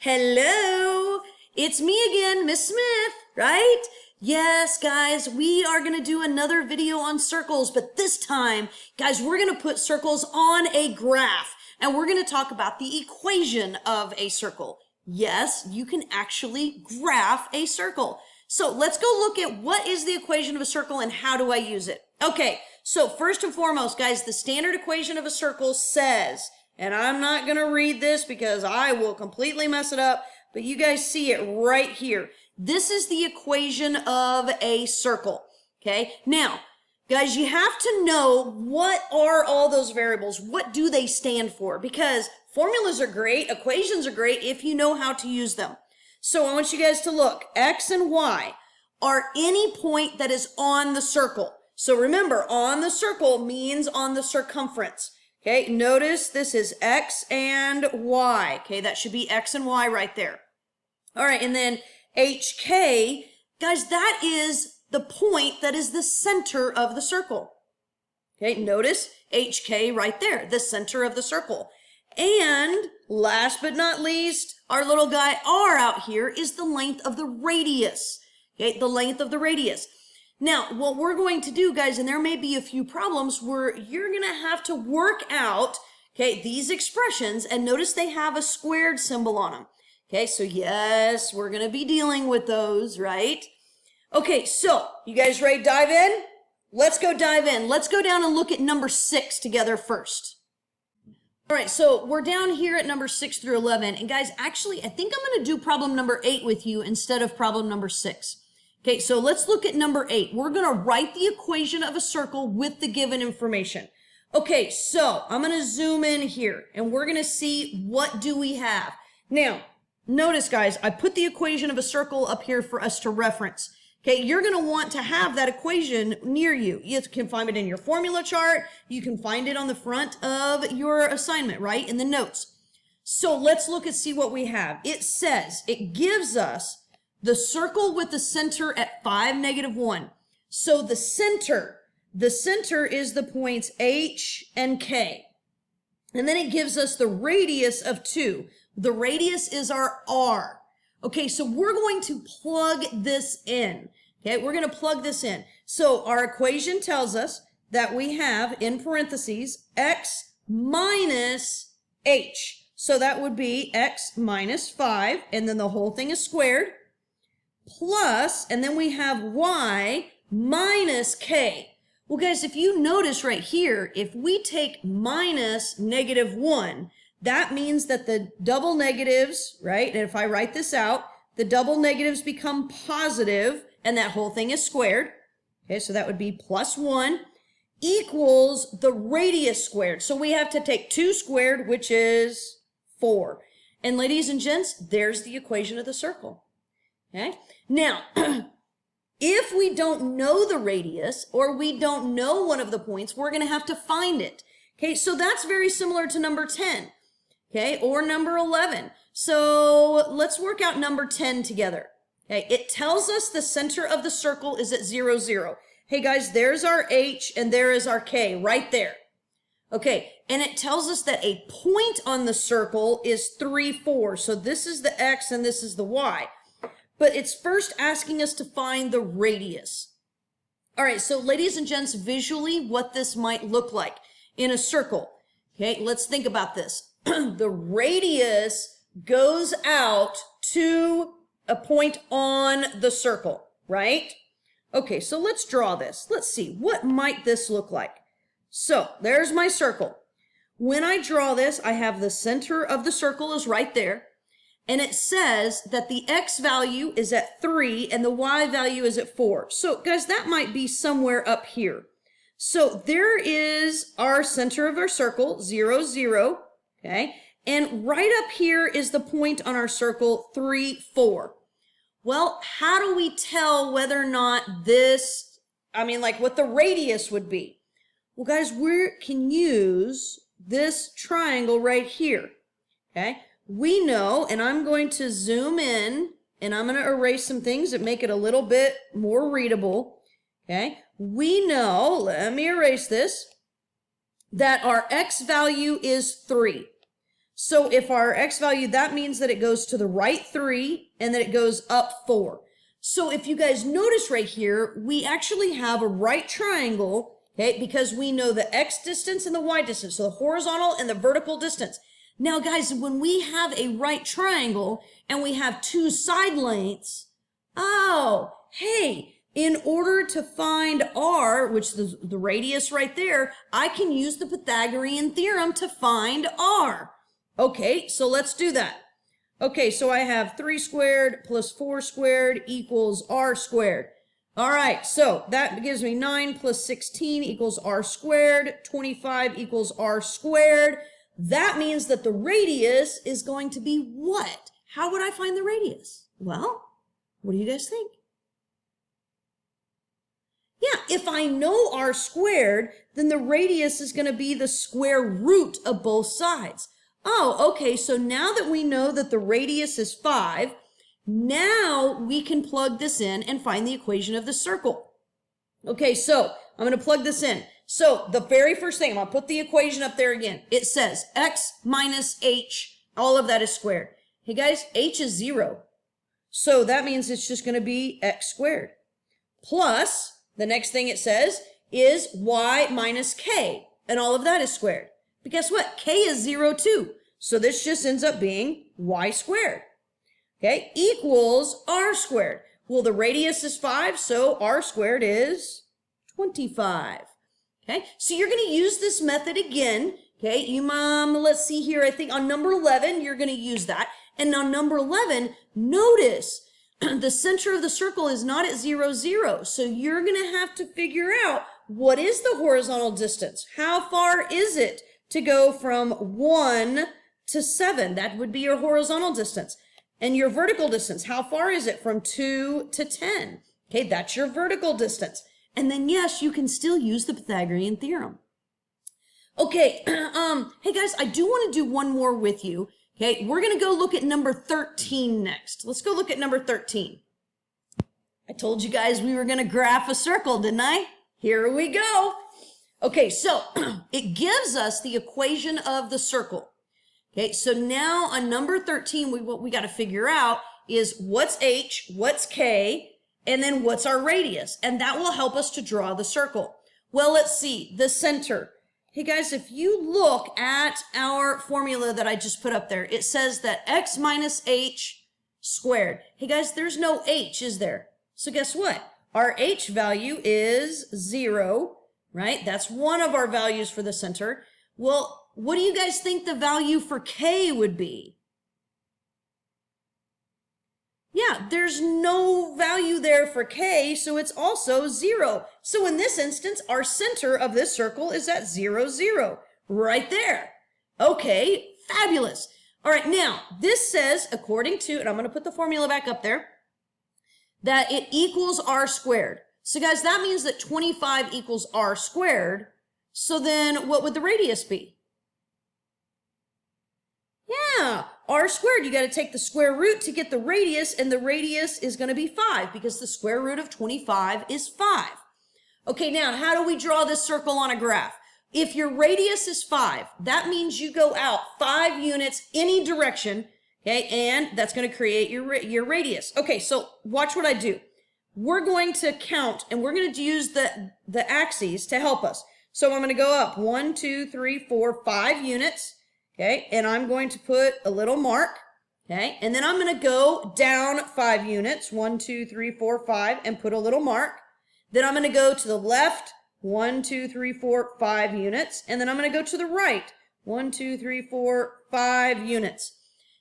Hello, it's me again, Miss Smith, right? Yes, guys, we are going to do another video on circles, but this time, guys, we're going to put circles on a graph, and we're going to talk about the equation of a circle. Yes, you can actually graph a circle. So let's go look at what is the equation of a circle and how do I use it. Okay, so first and foremost, guys, the standard equation of a circle says, and I'm not going to read this because I will completely mess it up, but you guys see it right here. This is the equation of a circle, okay? Now, guys, you have to know what are all those variables. What do they stand for? Because formulas are great, equations are great if you know how to use them. So I want you guys to look. X and Y are any point that is on the circle. So remember, on the circle means on the circumference. Okay, notice this is X and Y. Okay, that should be X and Y right there. All right, and then HK, guys, that is the point that is the center of the circle. Okay, notice HK right there, the center of the circle. And last but not least, our little guy R out here is the length of the radius. Okay, the length of the radius. Now, what we're going to do, guys, and there may be a few problems where you're going to have to work out, okay, these expressions, and notice they have a squared symbol on them. Okay, so yes, we're going to be dealing with those, right? Okay, so you guys ready to dive in? Let's go dive in. Let's go down and look at number 6 together first. All right, so we're down here at number 6 through 11. And guys, actually, I think I'm going to do problem number 8 with you instead of problem number 6. Okay, so let's look at number 8. We're going to write the equation of a circle with the given information. Okay, so I'm going to zoom in here and we're going to see what do we have. Now, notice, guys, I put the equation of a circle up here for us to reference. Okay, you're going to want to have that equation near you. You can find it in your formula chart. You can find it on the front of your assignment, right, in the notes. So let's look and see what we have. It says, it gives us the circle with the center at 5, -1. So the center is the points H and K. And then it gives us the radius of 2. The radius is our R. Okay, so we're going to plug this in. Okay, we're going to plug this in. So our equation tells us that we have, in parentheses, X minus H. So that would be X minus 5, and then the whole thing is squared, plus, and then we have Y minus K. Well, guys, if you notice right here, if we take minus -1, that means that the double negatives, right? And if I write this out, the double negatives become positive, and that whole thing is squared. Okay, so that would be +1 equals the radius squared. So we have to take 2 squared, which is 4. And ladies and gents, there's the equation of the circle. Okay, now, if we don't know the radius or we don't know one of the points, we're going to have to find it. Okay, so that's very similar to number 10. Okay, or number 11. So let's work out number 10 together. Okay, it tells us the center of the circle is at 0, 0. Hey guys, there's our H and there is our K right there. Okay, and it tells us that a point on the circle is 3, 4. So this is the X and this is the Y. But it's first asking us to find the radius. All right, so ladies and gents, visually what this might look like in a circle. Okay, let's think about this. The radius goes out to a point on the circle, right? Okay, so let's draw this. Let's see, what might this look like? So there's my circle. When I draw this, I have the center of the circle is right there. And it says that the X value is at 3 and the Y value is at 4. So guys, that might be somewhere up here. So there is our center of our circle, 0, 0. Okay, and right up here is the point on our circle, 3, 4. Well, how do we tell whether or not this, like what the radius would be? Well, guys, we can use this triangle right here. Okay, we know, and I'm going to zoom in, and I'm going to erase some things that make it a little bit more readable. Okay, we know, let me erase this, that our X value is 3. So if our x value, that means that it goes to the right 3 and that it goes up 4. So if you guys notice right here, we actually have a right triangle, okay, because we know the x distance and the y distance, so the horizontal and the vertical distance. Now guys, when we have a right triangle and we have two side lengths, oh, hey, in order to find r, which is the radius right there, I can use the Pythagorean theorem to find r. Okay, so let's do that. Okay, so I have 3 squared plus 4 squared equals r squared. All right, so that gives me 9 plus 16 equals r squared. 25 equals r squared. That means that the radius is going to be what? How would I find the radius? Well, what do you guys think? Yeah, if I know r squared, then the radius is going to be the square root of both sides. Oh, okay, so now that we know that the radius is 5, now we can plug this in and find the equation of the circle. Okay, so I'm going to plug this in. So the very first thing, I'm going to put the equation up there again. It says x minus h, all of that is squared. Hey guys, h is 0. So that means it's just going to be x squared. Plus, the next thing it says is y minus k, and all of that is squared. But guess what? K is 0 too. So this just ends up being y squared. Okay, equals r squared. Well, the radius is 5, so r squared is 25. Okay, so you're going to use this method again. Okay, let's see here. I think on number 11, you're going to use that. And on number 11, notice the center of the circle is not at 0, 0. So you're going to have to figure out what is the horizontal distance? How far is it to go from 1 to 7? That would be your horizontal distance. And your vertical distance, how far is it from 2 to 10? Okay, that's your vertical distance. And then yes, you can still use the Pythagorean theorem. Okay, hey guys, I do want to do one more with you. Okay, we're going to go look at number 13 next. Let's go look at number 13. I told you guys we were going to graph a circle, didn't I? Here we go. Okay, so it gives us the equation of the circle. Okay, so now on number 13, what we got to figure out is what's h, what's k, and then what's our radius. And that will help us to draw the circle. Well, let's see, the center. Hey guys, if you look at our formula that I just put up there, it says that x minus h squared. Hey guys, there's no h, is there? So guess what? Our h value is 0, right? That's one of our values for the center. Well, what do you guys think the value for k would be? Yeah, there's no value there for k, so it's also 0. So in this instance, our center of this circle is at 0, 0, right there. Okay, fabulous. All right, now, this says, according to, and I'm going to put the formula back up there, that it equals r squared. So guys, that means that 25 equals r squared. So then what would the radius be? Yeah, r squared, you got to take the square root to get the radius, and the radius is going to be 5 because the square root of 25 is 5. Okay, now how do we draw this circle on a graph? If your radius is 5, that means you go out 5 units any direction, okay, and that's going to create your radius. Okay, so watch what I do. We're going to count, and we're going to use the axes to help us. So I'm going to go up 1, 2, 3, 4, 5 units. Okay, and I'm going to put a little mark, okay, and then I'm going to go down 5 units, 1, 2, 3, 4, 5, and put a little mark. Then I'm going to go to the left, 1, 2, 3, 4, 5 units, and then I'm going to go to the right, 1, 2, 3, 4, 5 units.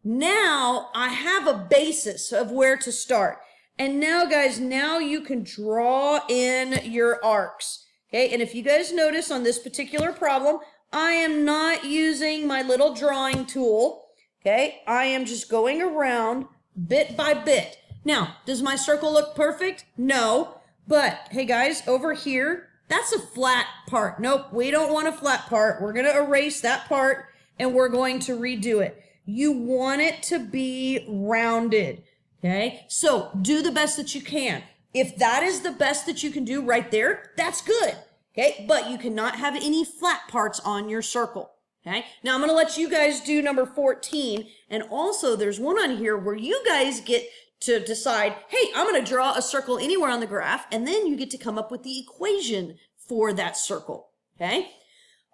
Now I have a basis of where to start. And now guys, now you can draw in your arcs, okay, and if you guys notice on this particular problem, I am not using my little drawing tool, okay? I am just going around bit by bit. Now, does my circle look perfect? No, but hey guys, over here, that's a flat part. Nope, we don't want a flat part. We're gonna erase that part and we're going to redo it. You want it to be rounded, okay? So do the best that you can. If that is the best that you can do right there, that's good. Okay, but you cannot have any flat parts on your circle. Okay, now I'm going to let you guys do number 14. And also there's one on here where you guys get to decide, hey, I'm going to draw a circle anywhere on the graph, and then you get to come up with the equation for that circle. Okay,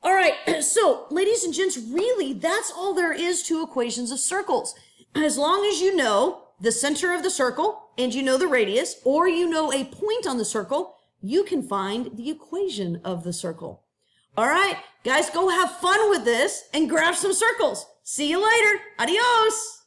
all right, so ladies and gents, really that's all there is to equations of circles. As long as you know the center of the circle and you know the radius, or you know a point on the circle, you can find the equation of the circle. All right, guys, go have fun with this and graph some circles. See you later. Adios.